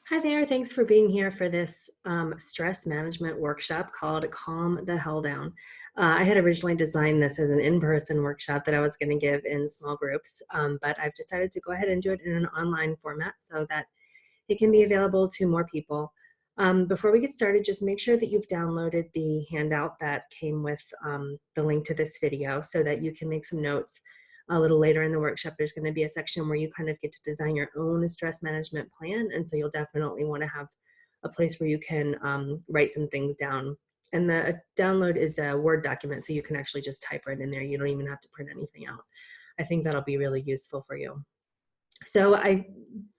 Hi there. Thanks for being here for this stress management workshop called Calm the Hell Down. I had originally designed this as an in-person workshop that I was going to give in small groups, but I've decided to go ahead and do it in an online format so that it can be available to more people. Before we get started, just make sure that you've downloaded the handout that came with the link to this video so that you can make some notes. A little later in the workshop, there's going to be a section where you kind of get to design your own stress management plan. And so you'll definitely want to have a place where you can write some things down. And the download is a Word document, so you can actually just type right in there. You don't even have to print anything out. I think that'll be really useful for you. So I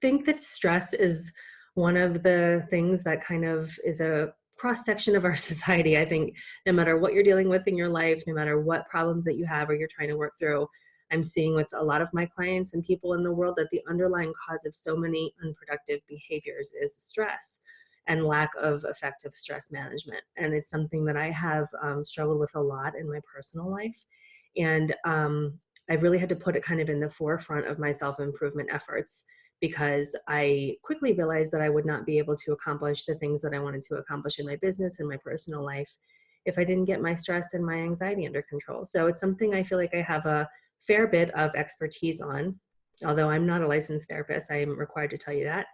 think that stress is one of the things that kind of is a cross section of our society. I think no matter what you're dealing with in your life, no matter what problems that you have or you're trying to work through, I'm seeing with a lot of my clients and people in the world that the underlying cause of so many unproductive behaviors is stress and lack of effective stress management. And it's something that I have struggled with a lot in my personal life. And I've really had to put it kind of in the forefront of my self-improvement efforts because I quickly realized that I would not be able to accomplish the things that I wanted to accomplish in my business and my personal life if I didn't get my stress and my anxiety under control. So it's something I feel like I have a fair bit of expertise on, although I'm not a licensed therapist. I am required to tell you that.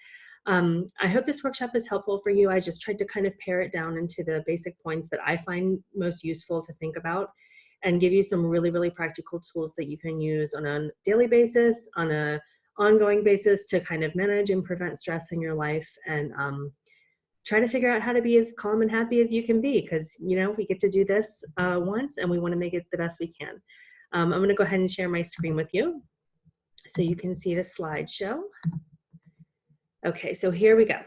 I hope this workshop is helpful for you. I just tried to kind of pare it down into the basic points that I find most useful to think about and give you some really, really practical tools that you can use on a daily basis, on a ongoing basis to kind of manage and prevent stress in your life and try to figure out how to be as calm and happy as you can be because, you know, we get to do this once and we want to make it the best we can. I'm going to go ahead and share my screen with you so you can see the slideshow. Okay, so here we go.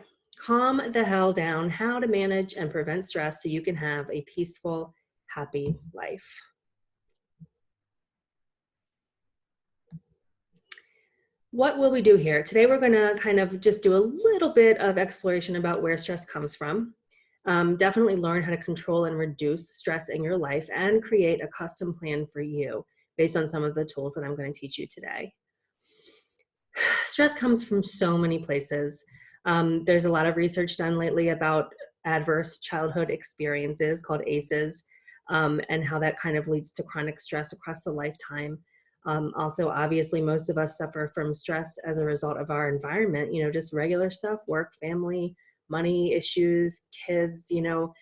Calm the hell down, how to manage and prevent stress so you can have a peaceful, happy life. What will we do here? Today we're going to kind of just do a little bit of exploration about where stress comes from. Definitely learn how to control and reduce stress in your life and create a custom plan for you based on some of the tools that I'm going to teach you today. Stress comes from so many places. There's a lot of research done lately about adverse childhood experiences called ACEs and how that kind of leads to chronic stress across the lifetime. Also, obviously, most of us suffer from stress as a result of our environment, you know, just regular stuff, work, family, money issues, kids, you know,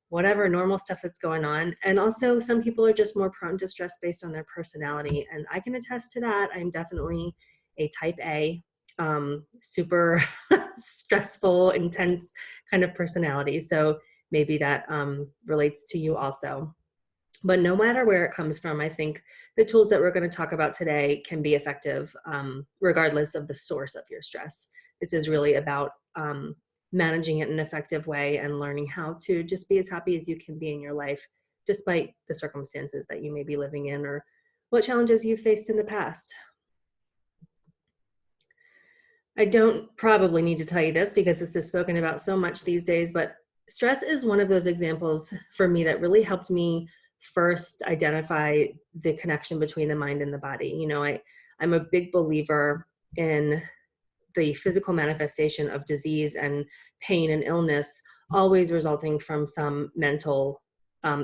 whatever normal stuff that's going on. And also, some people are just more prone to stress based on their personality. And I can attest to that. I'm definitely a type A, super stressful, intense kind of personality. So maybe that relates to you also. But no matter where it comes from, I think the tools that we're going to talk about today can be effective regardless of the source of your stress. This is really about managing it in an effective way and learning how to just be as happy as you can be in your life, despite the circumstances that you may be living in or what challenges you've faced in the past. I don't probably need to tell you this because this is spoken about so much these days, but stress is one of those examples for me that really helped me first identify the connection between the mind and the body. You know, I'm a big believer in the physical manifestation of disease and pain and illness always resulting from some mental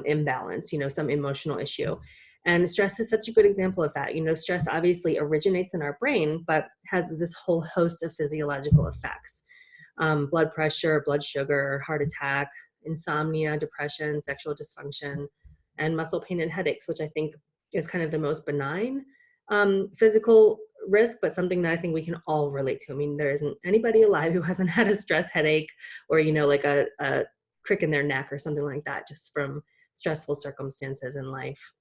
imbalance, you know, some emotional issue. And stress is such a good example of that. You know, stress obviously originates in our brain, but has this whole host of physiological effects. Blood pressure, blood sugar, heart attack, insomnia, depression, sexual dysfunction, and muscle pain and headaches, which I think is kind of the most benign physical risk, but something that I think we can all relate to. I mean, there isn't anybody alive who hasn't had a stress headache or, you know, like a crick in their neck or something like that, just from stressful circumstances in life.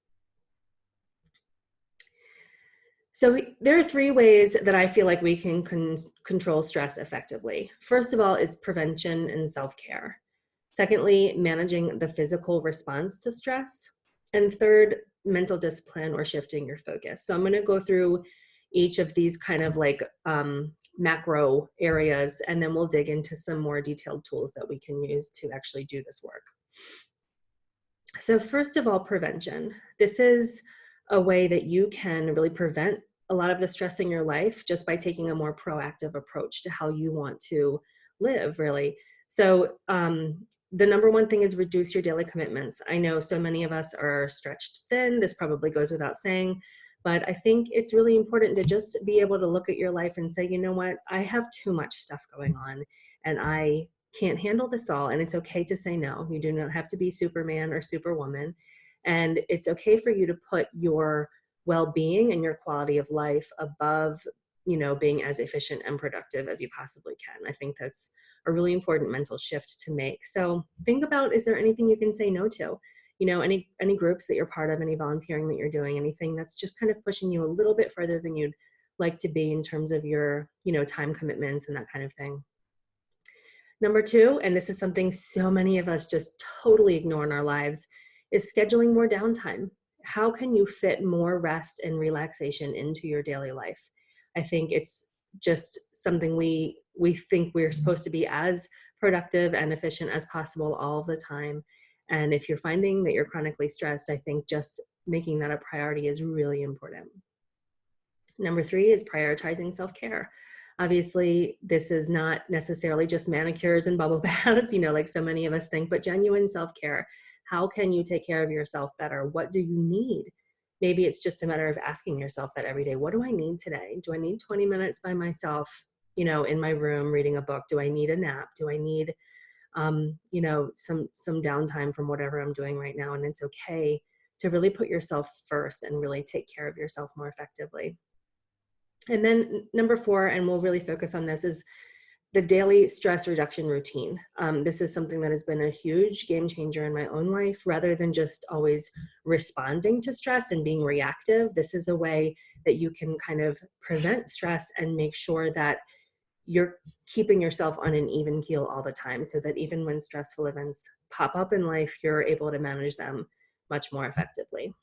So there are three ways that I feel like we can control stress effectively. First of all is prevention and self-care. Secondly, managing the physical response to stress. And third, mental discipline or shifting your focus. So I'm going to go through each of these kind of like macro areas, and then we'll dig into some more detailed tools that we can use to actually do this work. So first of all, prevention. This is a way that you can really prevent a lot of the stress in your life just by taking a more proactive approach to how you want to live, really. So the number one thing is reduce your daily commitments. I know so many of us are stretched thin. This probably goes without saying, but I think it's really important to just be able to look at your life and say, you know what, I have too much stuff going on and I can't handle this all. And it's okay to say no. You do not have to be Superman or Superwoman. And it's okay for you to put your well-being and your quality of life above, being as efficient and productive as you possibly can. I think that's a really important mental shift to make. So think about, is there anything you can say no to? Any groups that you're part of, any volunteering that you're doing, anything that's just kind of pushing you a little bit further than you'd like to be in terms of your, time commitments and that kind of thing. Number two, and this is something so many of us just totally ignore in our lives, is scheduling more downtime. How can you fit more rest and relaxation into your daily life? I think it's just something we think we're supposed to be as productive and efficient as possible all of the time. And if you're finding that you're chronically stressed, I think just making that a priority is really important. Number three is prioritizing self-care. Obviously, this is not necessarily just manicures and bubble baths, like so many of us think, but genuine self-care. How can you take care of yourself better? What do you need? Maybe it's just a matter of asking yourself that every day. What do I need today? Do I need 20 minutes by myself, in my room reading a book? Do I need a nap? Do I need, some downtime from whatever I'm doing right now? And it's okay to really put yourself first and really take care of yourself more effectively. And then number four, and we'll really focus on this, is the daily stress reduction routine. This is something that has been a huge game changer in my own life. Rather than just always responding to stress and being reactive, this is a way that you can kind of prevent stress and make sure that you're keeping yourself on an even keel all the time, so that even when stressful events pop up in life, you're able to manage them much more effectively.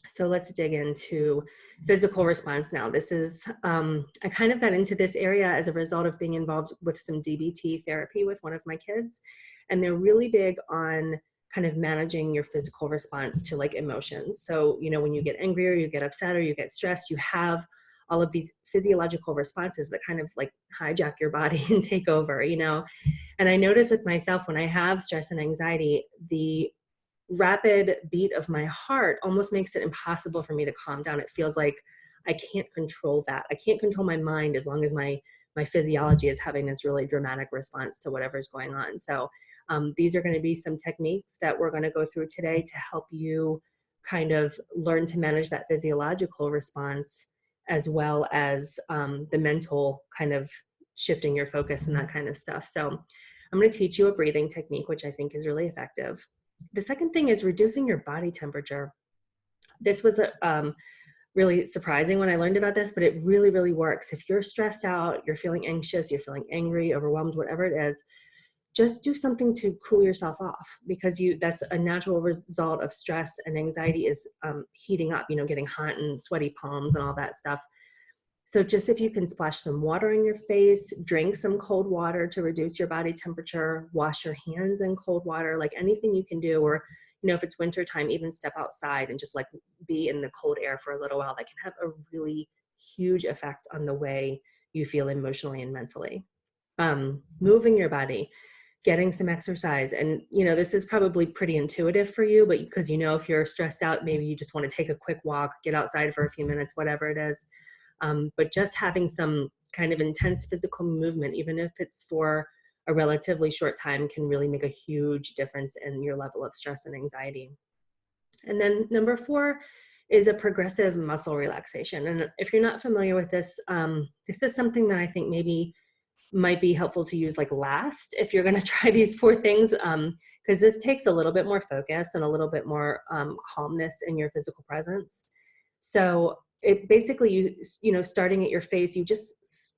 So let's dig into physical response now. This is, I kind of got into this area as a result of being involved with some DBT therapy with one of my kids. And they're really big on kind of managing your physical response to like emotions. So, when you get angry or you get upset or you get stressed, you have all of these physiological responses that kind of like hijack your body and take over, And I notice with myself, when I have stress and anxiety, the rapid beat of my heart almost makes it impossible for me to calm down. It feels like I can't control that. I can't control my mind as long as my physiology is having this really dramatic response to whatever's going on. So these are going to be some techniques that we're going to go through today to help you kind of learn to manage that physiological response, as well as the mental kind of shifting your focus and that kind of stuff. So I'm going to teach you a breathing technique, which I think is really effective. The second thing is reducing your body temperature. This was really surprising when I learned about this, but it really, really works. If you're stressed out, you're feeling anxious, you're feeling angry, overwhelmed, whatever it is, just do something to cool yourself off, because that's a natural result of stress and anxiety is heating up, getting hot and sweaty palms and all that stuff. So just if you can splash some water in your face, drink some cold water to reduce your body temperature, wash your hands in cold water, like anything you can do, or, if it's wintertime, even step outside and just like be in the cold air for a little while, that can have a really huge effect on the way you feel emotionally and mentally. Moving your body, getting some exercise. And, this is probably pretty intuitive for you, but because, if you're stressed out, maybe you just want to take a quick walk, get outside for a few minutes, whatever it is. But just having some kind of intense physical movement, even if it's for a relatively short time, can really make a huge difference in your level of stress and anxiety. And then number four is a progressive muscle relaxation. And if you're not familiar with this, this is something that I think maybe might be helpful to use like last if you're going to try these four things, because this takes a little bit more focus and a little bit more calmness in your physical presence. So it basically, starting at your face, you just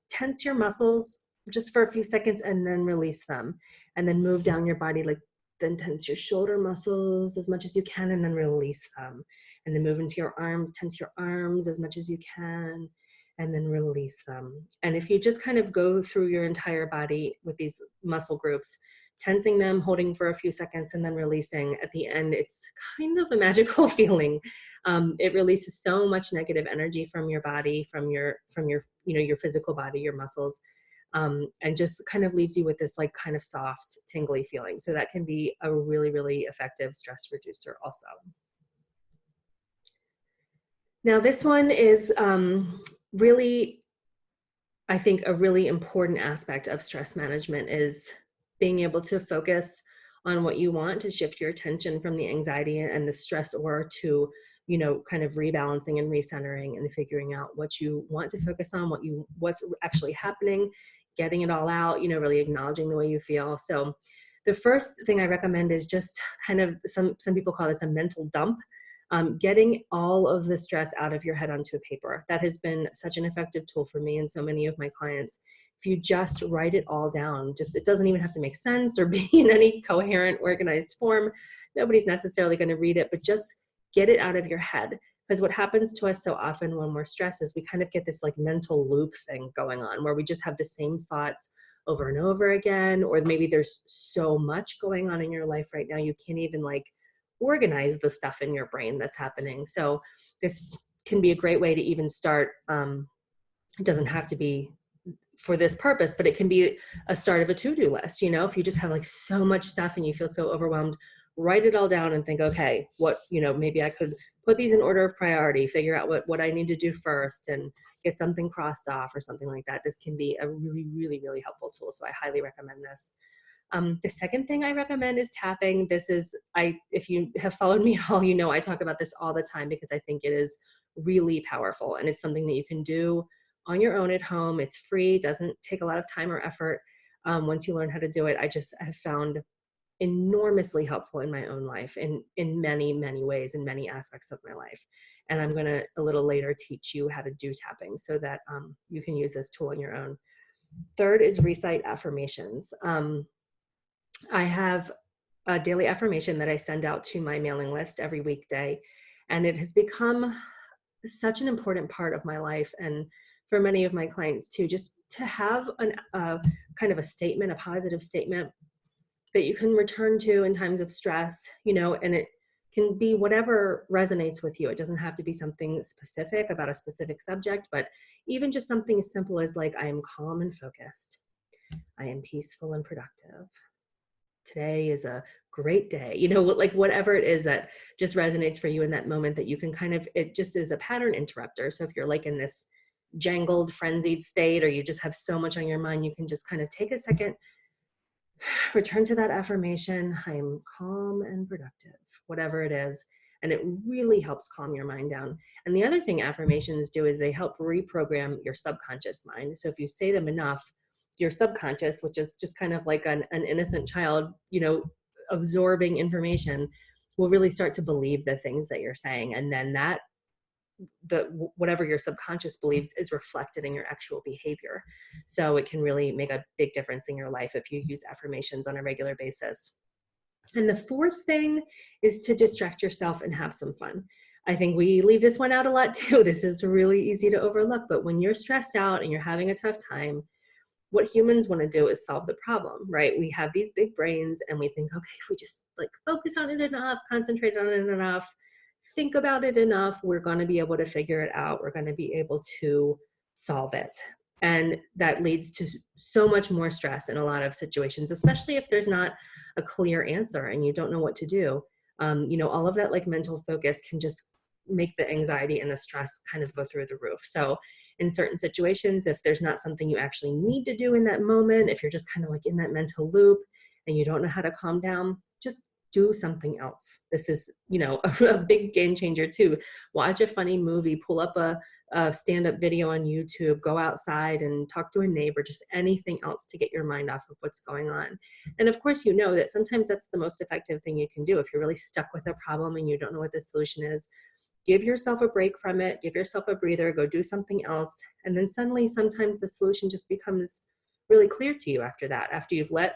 tense your muscles just for a few seconds and then release them, and then move down your body, like then tense your shoulder muscles as much as you can and then release them, and then move into your arms, tense your arms as much as you can and then release them. And if you just kind of go through your entire body with these muscle groups, tensing them, holding for a few seconds, and then releasing at the end, it's kind of a magical feeling. It releases so much negative energy from your body, from your your physical body, your muscles. and just kind of leaves you with this like kind of soft, tingly feeling. So that can be a really, really effective stress reducer also. Now this one is really, I think a really important aspect of stress management is being able to focus on what you want, to shift your attention from the anxiety and the stress, or to, you know, kind of rebalancing and recentering and figuring out what you want to focus on, what's actually happening, getting it all out, you know, really acknowledging the way you feel. So the first thing I recommend is just kind of, some people call this a mental dump. Getting all of the stress out of your head onto a paper. That has been such an effective tool for me and so many of my clients. If you just write it all down, it doesn't even have to make sense or be in any coherent, organized form. Nobody's necessarily going to read it, but just get it out of your head. Because what happens to us so often when we're stressed is we kind of get this like mental loop thing going on where we just have the same thoughts over and over again, or maybe there's so much going on in your life right now you can't even like organize the stuff in your brain that's happening. So this can be a great way to even start. It doesn't have to be for this purpose, but it can be a start of a to-do list. You know, if you just have like so much stuff and you feel so overwhelmed, write it all down and think, okay, what, you know, maybe I could put these in order of priority, figure out what I need to do first and get something crossed off or something like that. This can be a really, really, really helpful tool. So I highly recommend this. The second thing I recommend is tapping. If you have followed me at all, you know I talk about this all the time because I think it is really powerful, and it's something that you can do on your own at home. It's free, doesn't take a lot of time or effort. Once you learn how to do it, I just have found enormously helpful in my own life in many, many ways, in many aspects of my life. And I'm going to a little later teach you how to do tapping so that you can use this tool on your own. Third is recite affirmations. I have a daily affirmation that I send out to my mailing list every weekday, and it has become such an important part of my life and for many of my clients too, just to have kind of a statement, a positive statement that you can return to in times of stress, you know, and it can be whatever resonates with you. It doesn't have to be something specific about a specific subject, but even just something as simple as like, I am calm and focused. I am peaceful and productive. Today is a great day, you know, like whatever it is that just resonates for you in that moment, that you can kind of, it just is a pattern interrupter. So if you're like in this jangled, frenzied state, or you just have so much on your mind, you can just kind of take a second, return to that affirmation. I am calm and productive, whatever it is. And it really helps calm your mind down. And the other thing affirmations do is they help reprogram your subconscious mind. So if you say them enough, your subconscious, which is just kind of like an innocent child, you know, absorbing information, will really start to believe the things that you're saying. And then whatever your subconscious believes is reflected in your actual behavior. So it can really make a big difference in your life if you use affirmations on a regular basis. And the fourth thing is to distract yourself and have some fun. I think we leave this one out a lot too. This is really easy to overlook, but when you're stressed out and you're having a tough time, what humans want to do is solve the problem, right? We have these big brains and we think, okay, if we just like focus on it enough, concentrate on it enough, think about it enough, we're going to be able to figure it out. We're going to be able to solve it. And that leads to so much more stress in a lot of situations, especially if there's not a clear answer and you don't know what to do. You know, all of that like mental focus can just make the anxiety and the stress kind of go through the roof. So in certain situations, if there's not something you actually need to do in that moment, if you're just kind of like in that mental loop and you don't know how to calm down, just do something else. This is, you know, a big game changer too. Watch a funny movie, pull up a stand-up video on YouTube, go outside and talk to a neighbor, just anything else to get your mind off of what's going on. And of course, you know that sometimes that's the most effective thing you can do. If you're really stuck with a problem and you don't know what the solution is, give yourself a break from it, give yourself a breather, go do something else. And then suddenly, sometimes the solution just becomes really clear to you after that, after you've let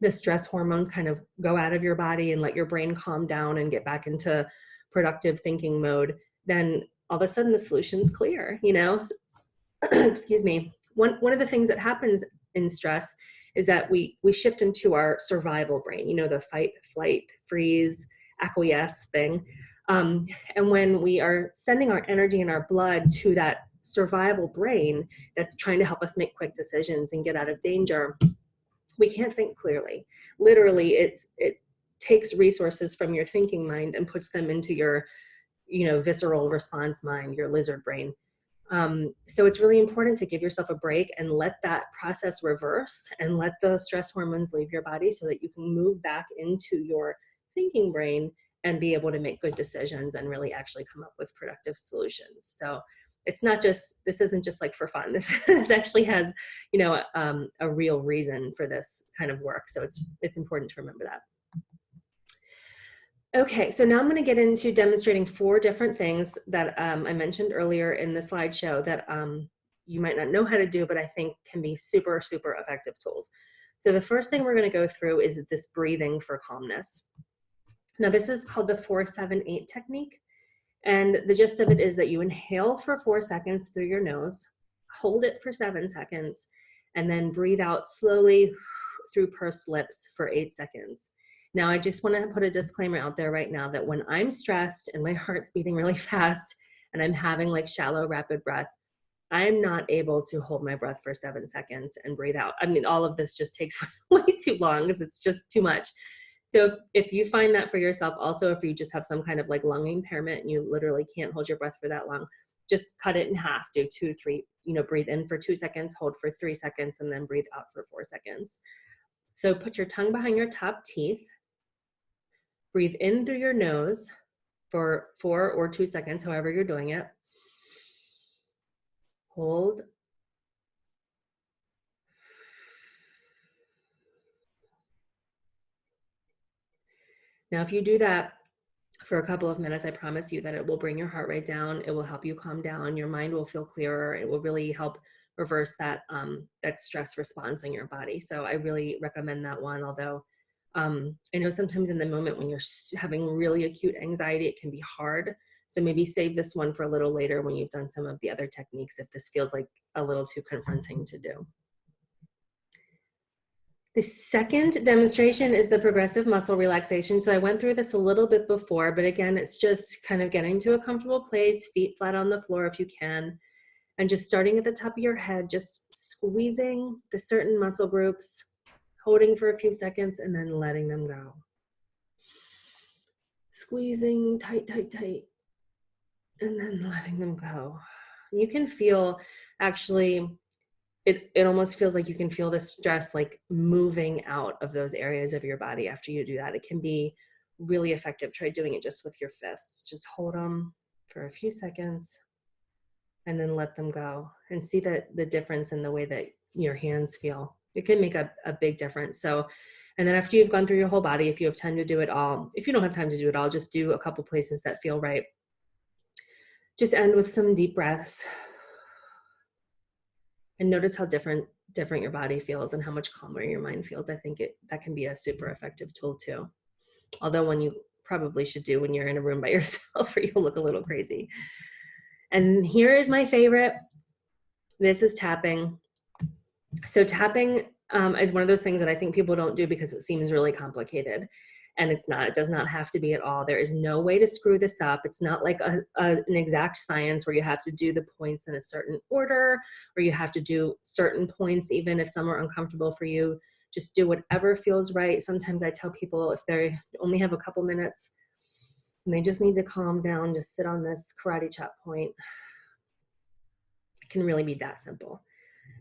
the stress hormones kind of go out of your body and let your brain calm down and get back into productive thinking mode, then all of a sudden the solution's clear, you know? Excuse me. One of the things that happens in stress is that we shift into our survival brain, you know, the fight, flight, freeze, acquiesce thing. And when we are sending our energy and our blood to that survival brain that's trying to help us make quick decisions and get out of danger, we can't think clearly. Literally, it takes resources from your thinking mind and puts them into your, visceral response mind, your lizard brain. So it's really important to give yourself a break and let that process reverse and let the stress hormones leave your body so that you can move back into your thinking brain and be able to make good decisions and really actually come up with productive solutions. So it's not just, this isn't just like for fun. This actually has, a real reason for this kind of work. So it's important to remember that. Okay, so now I'm going to get into demonstrating 4 different things that I mentioned earlier in the slideshow that you might not know how to do, but I think can be super, super effective tools. So the first thing we're going to go through is this breathing for calmness. Now this is called the 4-7-8 technique. And the gist of it is that you inhale for 4 seconds through your nose, hold it for 7 seconds, and then breathe out slowly through pursed lips for 8 seconds. Now, I just want to put a disclaimer out there right now that when I'm stressed and my heart's beating really fast and I'm having like shallow, rapid breath, I'm not able to hold my breath for 7 seconds and breathe out. I mean, all of this just takes way too long because it's just too much. So if you find that for yourself, also if you just have some kind of like lung impairment and you literally can't hold your breath for that long, just cut it in half, do 2, 3, breathe in for 2 seconds, hold for 3 seconds, and then breathe out for 4 seconds. So put your tongue behind your top teeth, breathe in through your nose for 4 or 2 seconds, however you're doing it. Hold. Now, if you do that for a couple of minutes, I promise you that it will bring your heart rate down. It will help you calm down. Your mind will feel clearer. It will really help reverse that, that stress response in your body. So I really recommend that one, although I know sometimes in the moment when you're having really acute anxiety, it can be hard. So maybe save this one for a little later when you've done some of the other techniques, if this feels like a little too confronting to do. The second demonstration is the progressive muscle relaxation. So I went through this a little bit before, but again, it's just kind of getting to a comfortable place, feet flat on the floor if you can, and just starting at the top of your head, just squeezing the certain muscle groups, holding for a few seconds, and then letting them go. Squeezing tight, tight, tight, and then letting them go. You can feel actually, it almost feels like you can feel the stress like moving out of those areas of your body after you do that. It can be really effective. Try doing it just with your fists. Just hold them for a few seconds and then let them go, and see the difference in the way that your hands feel. It can make a big difference. So, and then after you've gone through your whole body, if you have time to do it all, if you don't have time to do it all, just do a couple places that feel right. Just end with some deep breaths. And notice how different your body feels and how much calmer your mind feels. I think that can be a super effective tool too. Although one you probably should do when you're in a room by yourself or you'll look a little crazy. And here is my favorite. This is tapping. So tapping is one of those things that I think people don't do because it seems really complicated. And it's not. It does not have to be at all. There is no way to screw this up. It's not like an exact science where you have to do the points in a certain order, or you have to do certain points even if some are uncomfortable for you. Just do whatever feels right. Sometimes I tell people if they only have a couple minutes and they just need to calm down, just sit on this karate chop point. It can really be that simple.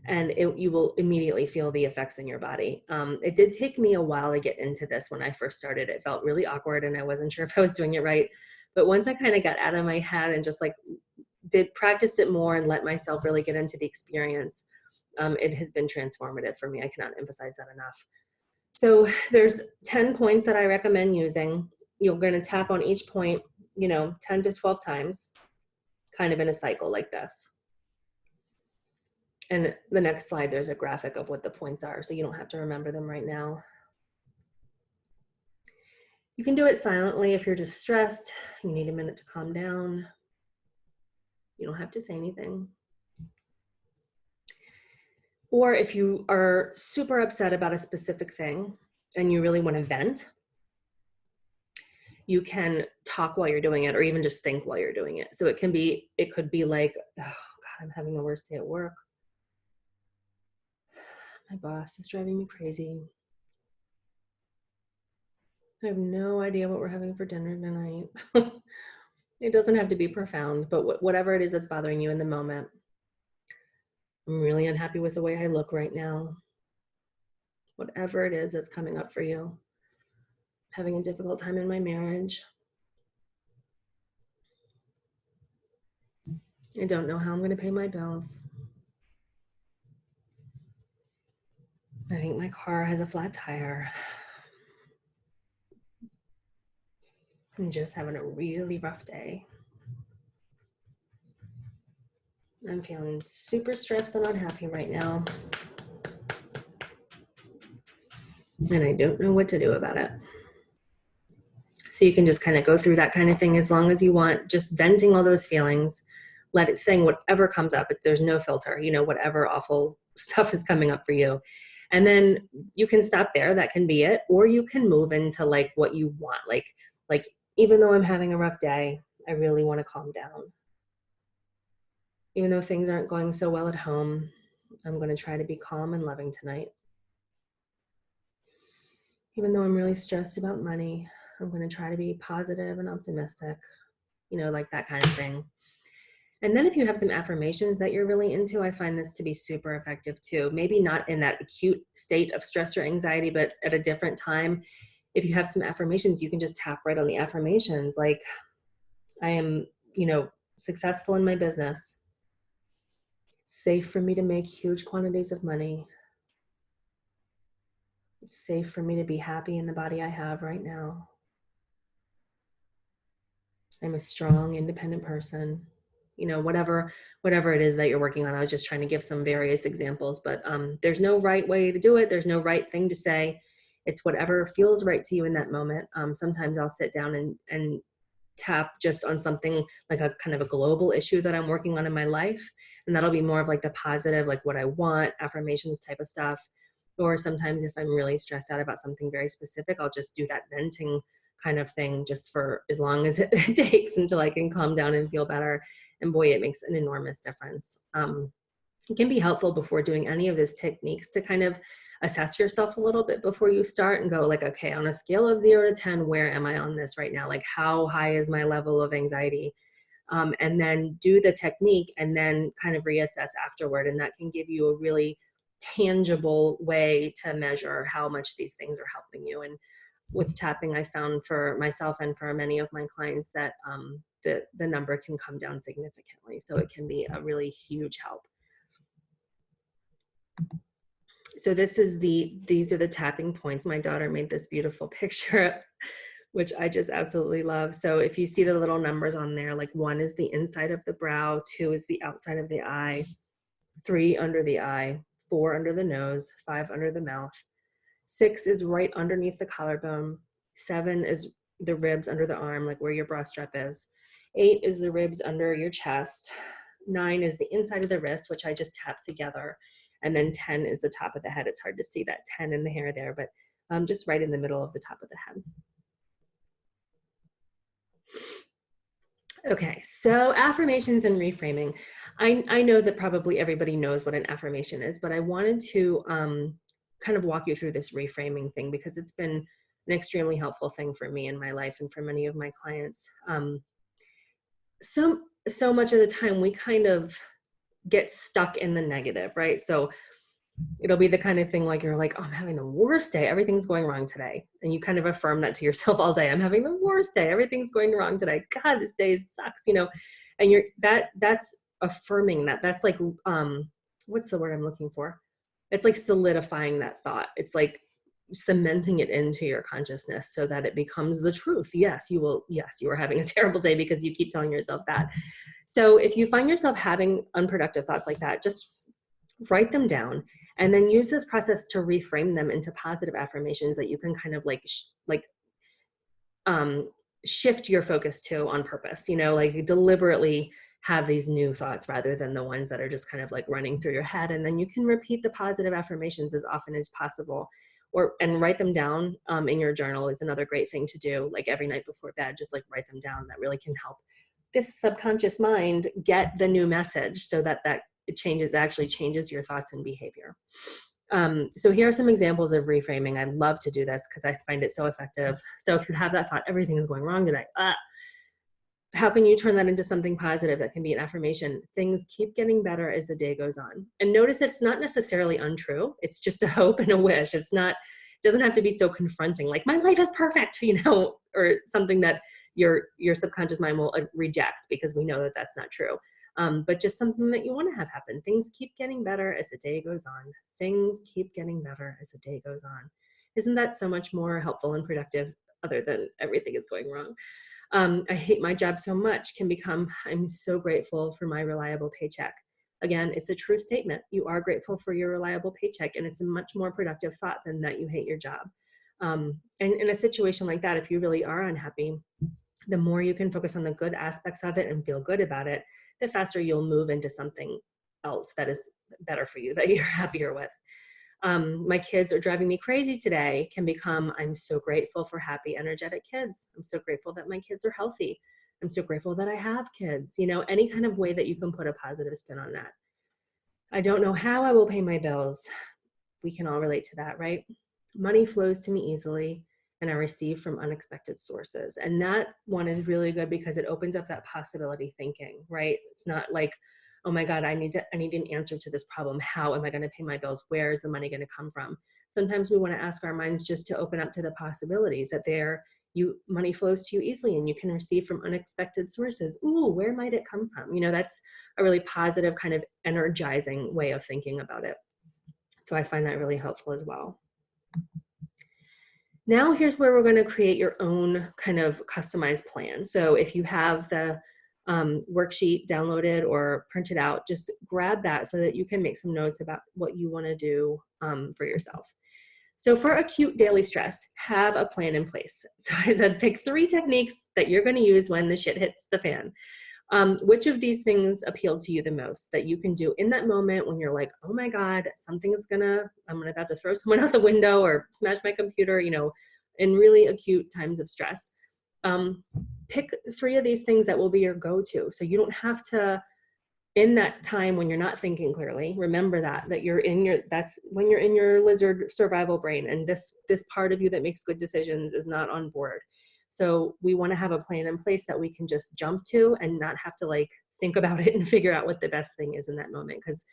And you will immediately feel the effects in your body. It did take me a while to get into this when I first started. It felt really awkward and I wasn't sure if I was doing it right. But once I kind of got out of my head and just like did practice it more and let myself really get into the experience, it has been transformative for me. I cannot emphasize that enough. So there's 10 points that I recommend using. You're going to tap on each point, 10 to 12 times, kind of in a cycle like this. And the next slide, there's a graphic of what the points are, so you don't have to remember them right now. You can do it silently if you're just stressed, you need a minute to calm down. You don't have to say anything. Or if you are super upset about a specific thing and you really want to vent, you can talk while you're doing it or even just think while you're doing it. So it could be like, oh, I'm having the worst day at work. My boss is driving me crazy. I have no idea what we're having for dinner tonight. It doesn't have to be profound, but whatever it is that's bothering you in the moment. I'm really unhappy with the way I look right now. Whatever it is that's coming up for you. Having a difficult time in my marriage. I don't know how I'm going to pay my bills. I think my car has a flat tire. I'm just having a really rough day. I'm feeling super stressed and unhappy right now. And I don't know what to do about it. So you can just kind of go through that kind of thing as long as you want, just venting all those feelings, let it saying whatever comes up. There's no filter, whatever awful stuff is coming up for you. And then you can stop there. That can be it. Or you can move into like what you want. Like even though I'm having a rough day, I really want to calm down. Even though things aren't going so well at home, I'm going to try to be calm and loving tonight. Even though I'm really stressed about money, I'm going to try to be positive and optimistic, like that kind of thing. And then if you have some affirmations that you're really into, I find this to be super effective too. Maybe not in that acute state of stress or anxiety, but at a different time. If you have some affirmations, you can just tap right on the affirmations. Like, I am, successful in my business. It's safe for me to make huge quantities of money. It's safe for me to be happy in the body I have right now. I'm a strong, independent person. Whatever it is that you're working on. I was just trying to give some various examples, but there's no right way to do it. There's no right thing to say. It's whatever feels right to you in that moment. Sometimes I'll sit down and tap just on something like a kind of a global issue that I'm working on in my life. And that'll be more of like the positive, like what I want, affirmations type of stuff. Or sometimes if I'm really stressed out about something very specific, I'll just do that venting kind of thing just for as long as it takes until I can calm down and feel better. And boy, it makes an enormous difference. It can be helpful before doing any of these techniques to kind of assess yourself a little bit before you start and go like, okay, on a scale of 0 to 10, where am I on this right now? Like, how high is my level of anxiety? And then do the technique and then kind of reassess afterward. And that can give you a really tangible way to measure how much these things are helping you. And with tapping, I found for myself and for many of my clients that the number can come down significantly. So it can be a really huge help. So these are the tapping points. My daughter made this beautiful picture, which I just absolutely love. So if you see the little numbers on there, like 1 is the inside of the brow, 2 is the outside of the eye, 3 under the eye, 4 under the nose, 5 under the mouth, 6 is right underneath the collarbone, 7 is the ribs under the arm, like where your bra strap is, 8 is the ribs under your chest, 9 is the inside of the wrist, which I just tapped together, and then 10 is the top of the head. It's hard to see that 10 in the hair there, but just right in the middle of the top of the head. Okay, so affirmations and reframing. I know that probably everybody knows what an affirmation is, but I wanted to kind of walk you through this reframing thing because it's been an extremely helpful thing for me in my life and for many of my clients. So much of the time we kind of get stuck in the negative, right? So it'll be the kind of thing like you're like, oh, I'm having the worst day. Everything's going wrong today. And you kind of affirm that to yourself all day. I'm having the worst day. Everything's going wrong today. God, this day sucks, and that's affirming that. That's like, what's the word I'm looking for? It's like solidifying that thought. It's like cementing it into your consciousness so that it becomes the truth. Yes, you are having a terrible day because you keep telling yourself that. So if you find yourself having unproductive thoughts like that, just write them down and then use this process to reframe them into positive affirmations that you can kind of shift your focus to on purpose, like deliberately have these new thoughts rather than the ones that are just kind of like running through your head. And then you can repeat the positive affirmations as often as possible, and write them down in your journal is another great thing to do. Like every night before bed, just like write them down. That really can help this subconscious mind get the new message so that it actually changes your thoughts and behavior. So here are some examples of reframing. I love to do this because I find it so effective. So if you have that thought, everything is going wrong today, how can you turn that into something positive that can be an affirmation? Things keep getting better as the day goes on. And notice it's not necessarily untrue. It's just a hope and a wish. It doesn't have to be so confronting, like my life is perfect, or something that your subconscious mind will reject because we know that that's not true. But just something that you want to have happen. Things keep getting better as the day goes on. Things keep getting better as the day goes on. Isn't that so much more helpful and productive, other than everything is going wrong? I hate my job so much can become, I'm so grateful for my reliable paycheck. Again, it's a true statement. You are grateful for your reliable paycheck, and it's a much more productive thought than that you hate your job. And in a situation like that, if you really are unhappy, the more you can focus on the good aspects of it and feel good about it, the faster you'll move into something else that is better for you, that you're happier with. My kids are driving me crazy today can become, I'm so grateful for happy, energetic kids. I'm so grateful that my kids are healthy. I'm so grateful that I have kids. Any kind of way that you can put a positive spin on that. I don't know how I will pay my bills. We can all relate to that, right? Money flows to me easily, and I receive from unexpected sources. And that one is really good because it opens up that possibility thinking, right? It's not like, oh my God, I need an answer to this problem. How am I going to pay my bills? Where is the money going to come from? Sometimes we want to ask our minds just to open up to the possibilities that money flows to you easily and you can receive from unexpected sources. Ooh, where might it come from? That's a really positive, kind of energizing way of thinking about it. So I find that really helpful as well. Now here's where we're going to create your own kind of customized plan. So if you have the worksheet downloaded or printed out, just grab that so that you can make some notes about what you want to do for yourself. So for acute daily stress, have a plan in place. So I said, pick 3 techniques that you're going to use when the shit hits the fan. Which of these things appeal to you the most that you can do in that moment when you're like, oh my God, I'm about to throw someone out the window or smash my computer, in really acute times of stress. Pick 3 of these things that will be your go-to. So you don't have to, in that time when you're not thinking clearly, remember that's when you're in your lizard survival brain, and this part of you that makes good decisions is not on board. So we want to have a plan in place that we can just jump to and not have to think about it and figure out what the best thing is in that moment, because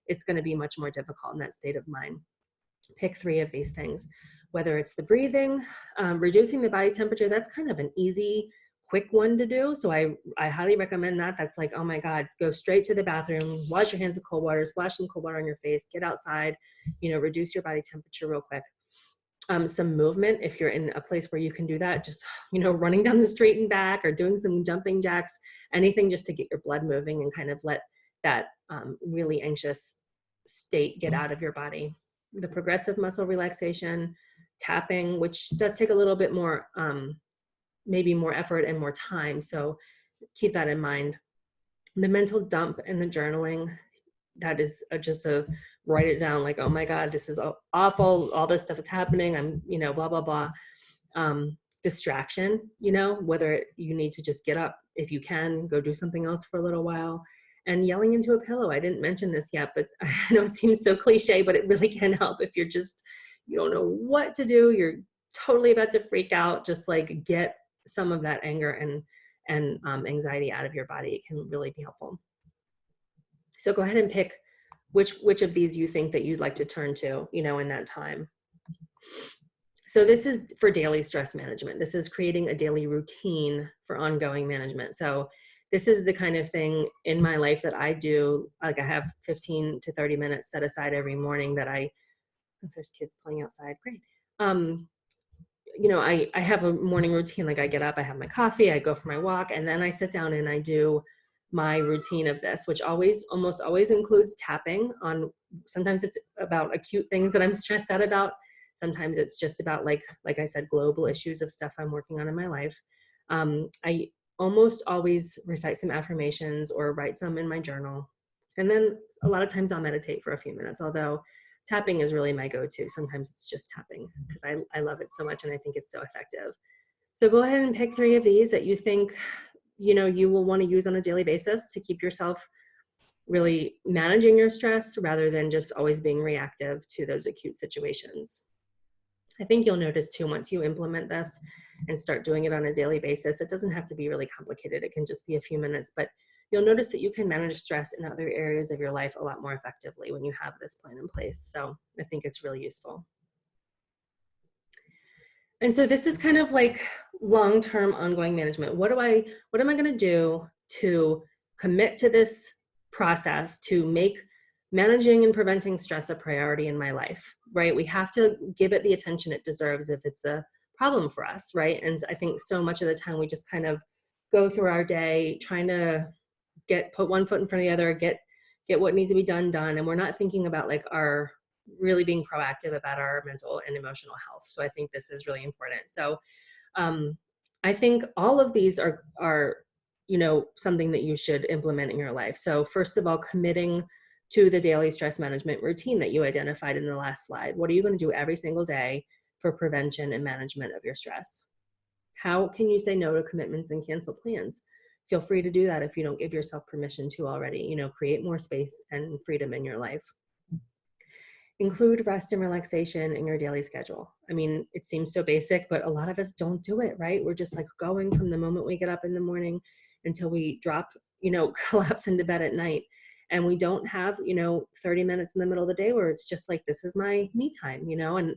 it's going to be much more difficult in that state of mind. Pick 3 of these things, whether it's the breathing, reducing the body temperature. That's kind of an easy, quick one to do. So I highly recommend that. That's like, oh my God, go straight to the bathroom, wash your hands with cold water, splash some cold water on your face, get outside, reduce your body temperature real quick. Some movement, if you're in a place where you can do that, just, running down the street and back or doing some jumping jacks, anything just to get your blood moving and kind of let that really anxious state get out of your body. The progressive muscle relaxation, tapping, which does take a little bit more, maybe more effort and more time. So keep that in mind. The mental dump and the journaling, that is just write it down like, oh my God, this is awful. All this stuff is happening. I'm, blah, blah, blah. Distraction, whether you need to just get up, if you can, go do something else for a little while. And yelling into a pillow. I didn't mention this yet, but I know it seems so cliche, but it really can help if you don't know what to do. You're totally about to freak out. Just get some of that anger and anxiety out of your body. It can really be helpful. So go ahead and pick which of these you think that you'd like to turn to, in that time. So this is for daily stress management. This is creating a daily routine for ongoing management. So this is the kind of thing in my life that I do. I have 15 to 30 minutes set aside every morning that if there's kids playing outside, great. I have a morning routine. I get up, I have my coffee, I go for my walk, and then I sit down and I do my routine of this, which almost always includes tapping on. Sometimes it's about acute things that I'm stressed out about. Sometimes it's just about like I said, global issues of stuff I'm working on in my life. I almost always recite some affirmations or write some in my journal. And then a lot of times I'll meditate for a few minutes, although tapping is really my go-to. Sometimes it's just tapping because I love it so much and I think it's so effective. So go ahead and pick 3 of these that you think you will want to use on a daily basis to keep yourself really managing your stress rather than just always being reactive to those acute situations. I think you'll notice too, once you implement this and start doing it on a daily basis, it doesn't have to be really complicated. It can just be a few minutes, but you'll notice that you can manage stress in other areas of your life a lot more effectively when you have this plan in place. So I think it's really useful. And so this is kind of like long-term ongoing management. What am I going to do to commit to this process to make managing and preventing stress a priority in my life, right? We have to give it the attention it deserves if it's a problem for us, right? And I think so much of the time we just kind of go through our day trying to put one foot in front of the other, get what needs to be done, and we're not thinking about like our really being proactive about our mental and emotional health. So I think this is really important. So I think all of these are something that you should implement in your life. So first of all, committing to the daily stress management routine that you identified in the last slide. What are you going to do every single day for prevention and management of your stress? How can you say no to commitments and cancel plans? Feel free to do that if you don't give yourself permission to already. Create more space and freedom in your life. Include rest and relaxation in your daily schedule. I mean, it seems so basic, but a lot of us don't do it, right? We're just like going from the moment we get up in the morning until we drop, collapse into bed at night. And we don't have, 30 minutes in the middle of the day where it's just like, this is my me time, and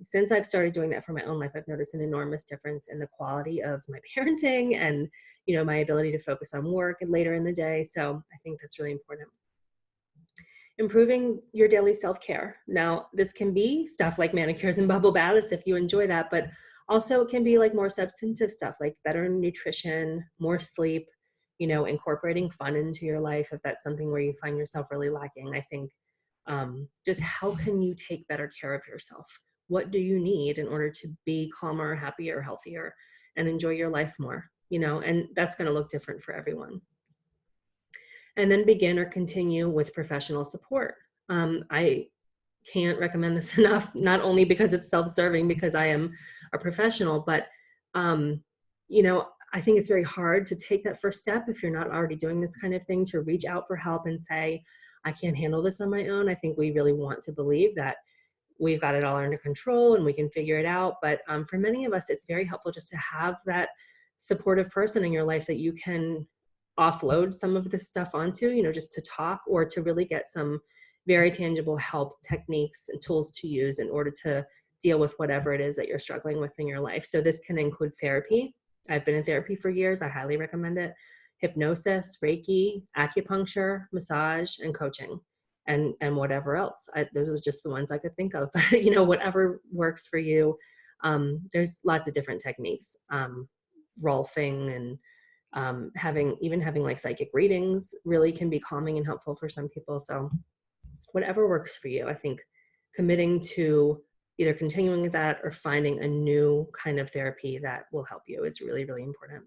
since I've started doing that for my own life, I've noticed an enormous difference in the quality of my parenting and, my ability to focus on work and later in the day. So I think that's really important. Improving your daily self-care. Now, this can be stuff like manicures and bubble baths if you enjoy that, but also it can be like more substantive stuff like better nutrition, more sleep, incorporating fun into your life if that's something where you find yourself really lacking. I think just how can you take better care of yourself? What do you need in order to be calmer, happier, healthier, and enjoy your life more? And that's going to look different for everyone. And then begin or continue with professional support. I can't recommend this enough, not only because it's self-serving, because I am a professional, but, I think it's very hard to take that first step if you're not already doing this kind of thing, to reach out for help and say, I can't handle this on my own. I think we really want to believe that we've got it all under control and we can figure it out. But for many of us, it's very helpful just to have that supportive person in your life that you can offload some of this stuff onto, just to talk or to really get some very tangible help, techniques, and tools to use in order to deal with whatever it is that you're struggling with in your life. So this can include therapy. I've been in therapy for years. I highly recommend it. Hypnosis, Reiki, acupuncture, massage, and coaching, and whatever else. Those are just the ones I could think of. But whatever works for you. There's lots of different techniques. Rolfing and having like psychic readings really can be calming and helpful for some people. So whatever works for you, I think committing to either continuing with that or finding a new kind of therapy that will help you is really, really important.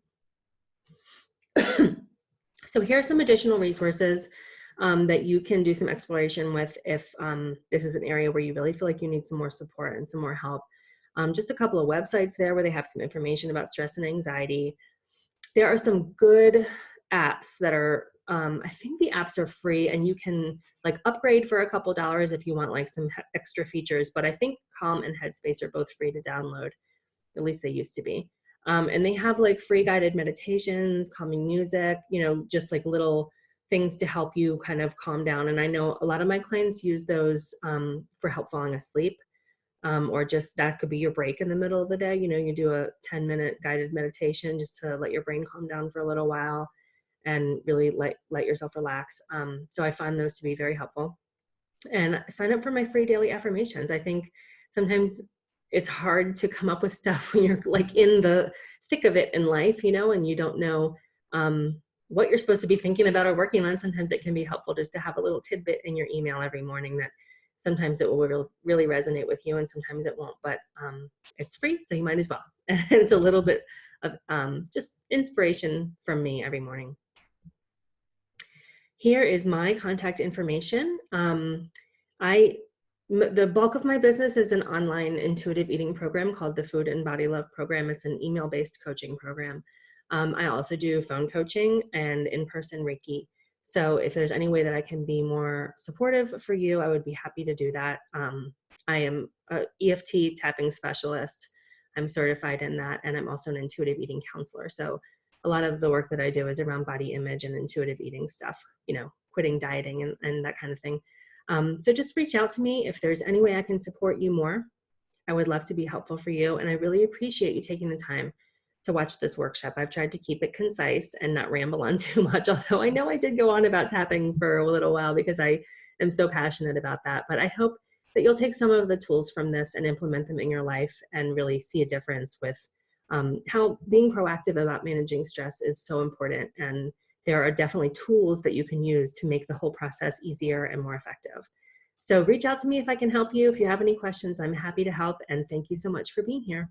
So here are some additional resources that you can do some exploration with if this is an area where you really feel like you need some more support and some more help. Just a couple of websites there where they have some information about stress and anxiety. There are some good apps that are, I think the apps are free and you can like upgrade for a couple dollars if you want like some extra features, but I think Calm and Headspace are both free to download. At least they used to be. And they have like free guided meditations, calming music, just like little things to help you kind of calm down. And I know a lot of my clients use those for help falling asleep. Or just that could be your break in the middle of the day. You do a 10-minute guided meditation just to let your brain calm down for a little while and really let yourself relax. So I find those to be very helpful. And sign up for my free daily affirmations. I think sometimes it's hard to come up with stuff when you're like in the thick of it in life, and you don't know what you're supposed to be thinking about or working on. Sometimes it can be helpful just to have a little tidbit in your email every morning that sometimes it will really resonate with you and sometimes it won't, but it's free, so you might as well. And it's a little bit of just inspiration from me every morning. Here is my contact information. The bulk of my business is an online intuitive eating program called the Food and Body Love Program. It's an email-based coaching program. I also do phone coaching and in-person Reiki. So if there's any way that I can be more supportive for you, I would be happy to do that. I am a EFT tapping specialist. I'm certified in that, and I'm also an intuitive eating counselor. So a lot of the work that I do is around body image and intuitive eating stuff, quitting dieting and that kind of thing. So just reach out to me if there's any way I can support you more. I would love to be helpful for you. And I really appreciate you taking the time to watch this workshop. I've tried to keep it concise and not ramble on too much, although I know I did go on about tapping for a little while because I am so passionate about that. But I hope that you'll take some of the tools from this and implement them in your life and really see a difference with how being proactive about managing stress is so important. And there are definitely tools that you can use to make the whole process easier and more effective. So reach out to me if I can help you. If you have any questions, I'm happy to help. And thank you so much for being here.